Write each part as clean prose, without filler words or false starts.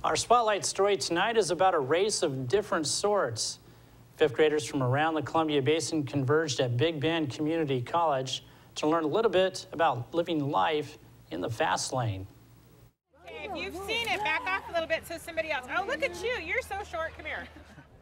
Our spotlight story tonight is about a race of different sorts. Fifth graders from around the Columbia Basin converged at Big Bend Community College to learn a little bit about living life in the fast lane. Okay, if you've seen it, back off a little bit so somebody else. Oh, look at you. You're so short. Come here.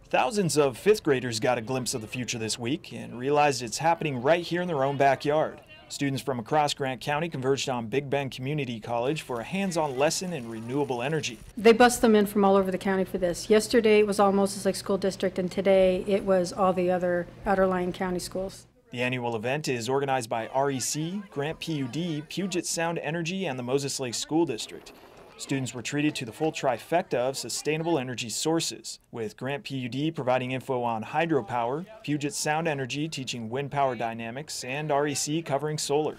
Thousands of fifth graders got a glimpse of the future this week and realized it's happening right here in their own backyard. Students from across Grant County converged on Big Bend Community College for a hands-on lesson in renewable energy. They bust them in from all over the county for this. Yesterday it was all Moses Lake School District, and today it was all the other outerlying county schools. The annual event is organized by REC, Grant PUD, Puget Sound Energy, and the Moses Lake School District. Students were treated to the full trifecta of sustainable energy sources, with Grant PUD providing info on hydropower, Puget Sound Energy teaching wind power dynamics, and REC covering solar.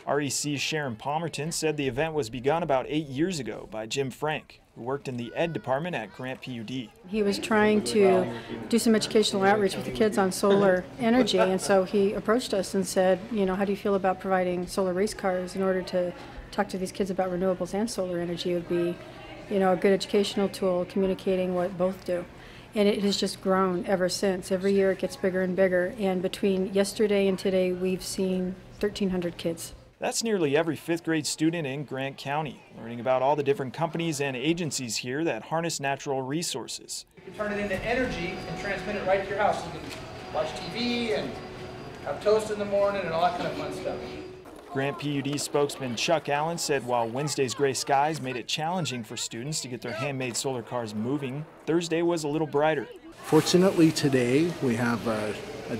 REC's Sharon Palmerton said the event was begun about 8 years ago by Jim Frank, who worked in the Ed department at Grant PUD. He was trying to do some educational outreach with the kids on solar energy, and so he approached us and said, you know, how do you feel about providing solar race cars in order to talk to these kids about renewables and solar energy? Would be, you know, a good educational tool communicating what both do. And it has just grown ever since. Every year it gets bigger and bigger, and between yesterday and today we've seen 1,300 kids. That's nearly every fifth grade student in Grant County, learning about all the different companies and agencies here that harness natural resources. You can turn it into energy and transmit it right to your house. You can watch TV and have toast in the morning and all that kind of fun stuff. Grant PUD spokesman Chuck Allen said while Wednesday's gray skies made it challenging for students to get their handmade solar cars moving, Thursday was a little brighter. Fortunately today we have a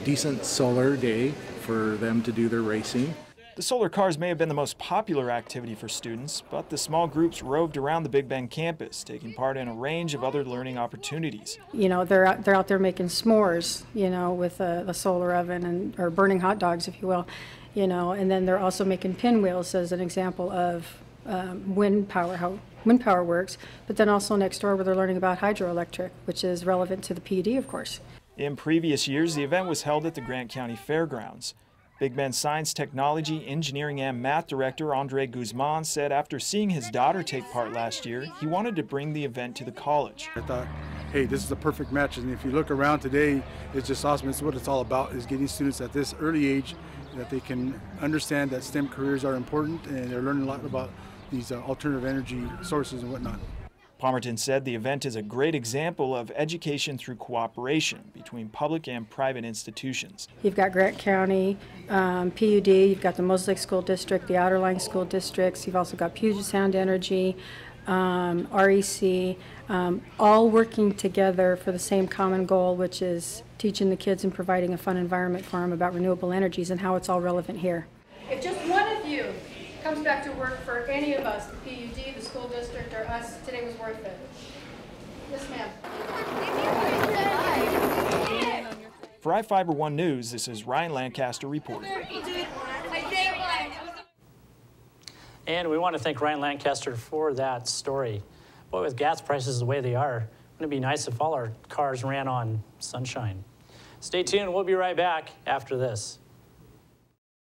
decent solar day for them to do their racing. The solar cars may have been the most popular activity for students, but the small groups roved around the Big Bend campus, taking part in a range of other learning opportunities. You know, they're out there making s'mores, you know, with a solar oven or burning hot dogs, if you will, you know, and then they're also making pinwheels as an example of wind power, how wind power works, but then also next door where they're learning about hydroelectric, which is relevant to the PUD, of course. In previous years, the event was held at the Grant County Fairgrounds. Big Bend Science, Technology, Engineering, and Math Director Andre Guzman said after seeing his daughter take part last year, he wanted to bring the event to the college. I thought, hey, this is a perfect match, and if you look around today, it's just awesome. It's what it's all about, is getting students at this early age that they can understand that STEM careers are important, and they're learning a lot about these alternative energy sources and whatnot. Palmerton said the event is a great example of education through cooperation between public and private institutions. You've got Grant County, PUD, you've got the Moses Lake School District, the outerlying school districts, you've also got Puget Sound Energy, REC, all working together for the same common goal, which is teaching the kids and providing a fun environment for them about renewable energies and how it's all relevant here. If just one of you comes back to work for any of us, the PUD, the school district, or us, today was worth it. Yes, ma'am. For iFIBER 1 News, this is Ryan Lancaster reporting. And we want to thank Ryan Lancaster for that story. Boy, with gas prices the way they are, wouldn't it be nice if all our cars ran on sunshine? Stay tuned, we'll be right back after this.